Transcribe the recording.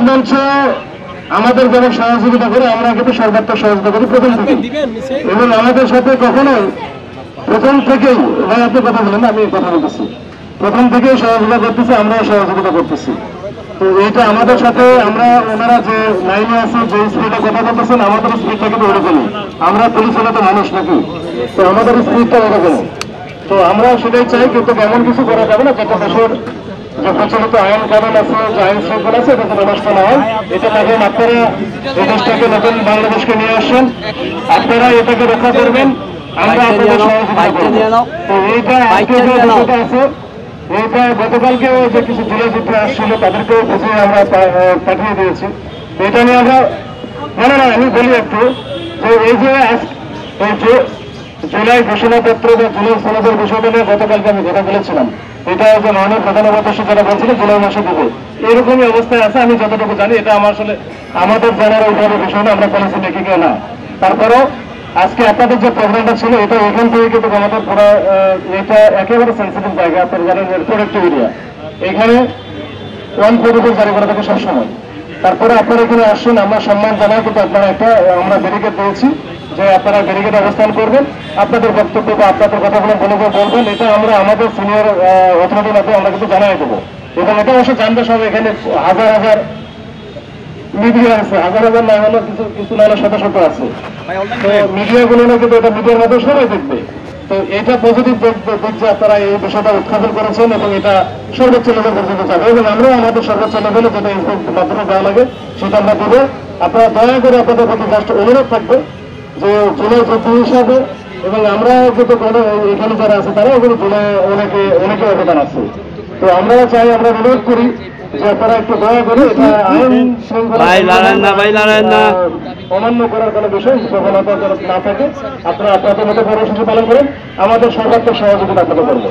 মঞ্চ আমাদের যেমন সহযোগিতা করে আমরা কিন্তু সর্বাত্মক সহযোগিতা করি প্রথম থেকে, এবং আমাদের সাথে কখনোই প্রথম থেকেই, ভাই আপনি কথা বলেন, আমি কথা বলতেছি, প্রথম থেকেই সহযোগিতা করতেছি, আমরাও সহযোগিতা করতেছি। তো এইটা আমাদের সাথে, আমরা ওনারা যে লাইনে আছে, যে স্পিডে কথা বলতেছেন, আমাদের স্পিডটা কিন্তু ওরকমই। আমরা পুলিশ হলে তো মানুষ নাকি, তো আমাদের স্পিডটা ওরকম। তো আমরা সেটাই চাই, কিন্তু এমন কিছু করা যাবে না যেটা দেশের যে প্রচলিত আইন কানুন আছে, যে আইন শৃঙ্খলা আছে, এটা কোনো নষ্ট না হয়। এটা দেখেন, আপনারা এই দেশটাকে নতুন বাংলাদেশকে নিয়ে আসছেন, আপনারা এটাকে রক্ষা করবেন, আমরা আপনাদের সহযোগিতা করব। তো এইটা আজকে যে বিষয়টা আছে, এইটা গতকালকেও যে কিছু জেলে যুদ্ধে আসছিল তাদেরকেও বুঝিয়ে আমরা পাঠিয়ে দিয়েছি। এটা নিয়ে আমরা না আমি বলি একটু, যে এই যে জুলাই ঘোষণাপত্র বা জুলাই সনদের বিষয়টা নিয়ে গতকালকে আমি কথা বলেছিলাম, এটা যে মাননীয় প্রধান উপদেষ্টা যারা বলছিলেন জুলাই মাসে দেবে, এরকমই অবস্থায় আছে। আমি যতটুকু জানি, এটা আমার আসলে আমাদের জানার ওইভাবে বিষয় না, আমরা পলিসি মেকিং না। তারপরেও আজকে আপনাদের যে প্রোগ্রামটা ছিল, এটা এখান থেকে কিন্তু আমাদের পুরো এটা একেবারে সেন্সিটিভ জায়গা, আপনারা জানেন প্রোডাক্টিভ এরিয়া, এখানে ওয়ান প্রোটোকল জারি করা থাকে সবসময়। তারপরে আপনারা এখানে আসছেন, আমরা সম্মান জানাই, কিন্তু আপনারা আমরা ব্যারিকেড দিয়েছি যে আপনারা ব্যারিকেড অবস্থান করবেন, আপনাদের বক্তব্য বা আপনাদের কথাগুলো বলবেন, এটা আমরা আমাদের সিনিয়র অথরিটির মাধ্যমে আমরা কিন্তু জানাই দেবো। এবং এটা অবশ্য জানতে সব, এখানে হাজার হাজার মিডিয়া আছে, হাজার হাজার না হলেও কিছু না হলে শত শত আছে। তো মিডিয়াগুলো কিন্তু এটা মিডিয়ার মাধ্যমে সবাই দেখবে। তো এটা পজিটিভ দিক যে আপনারা এই বিষয়টা উৎখাদন করেছেন, এবং এটা সর্বোচ্চ লেভেল পর্যন্ত যাবে, এবং আমরাও আমাদের সর্বোচ্চ লেভেলে যেটা মাধ্যমে দেওয়া লাগে সেটা আমরা দেবো। আপনারা দয়া করে আপনাদের প্রতি জাস্ট অনুরোধ থাকবে যে জুলাই যোদ্ধা হিসাবে, এবং আমরা কিন্তু এখানে যারা আছে তারা কিন্তু জুলাই অনেকে অবদান আছে। তো আমরা চাই, আমরা অনুরোধ করি যে আপনারা একটু দয়া করে এটা আইন শৃঙ্খলা অমান্য করার কোনো বিষয় প্রবণতা না থাকে, আপনারা আপনাদের মতো কর্মসূচি পালন করেন, আমাদের সর্বাত্মক সহযোগিতা আপনাদের করবো।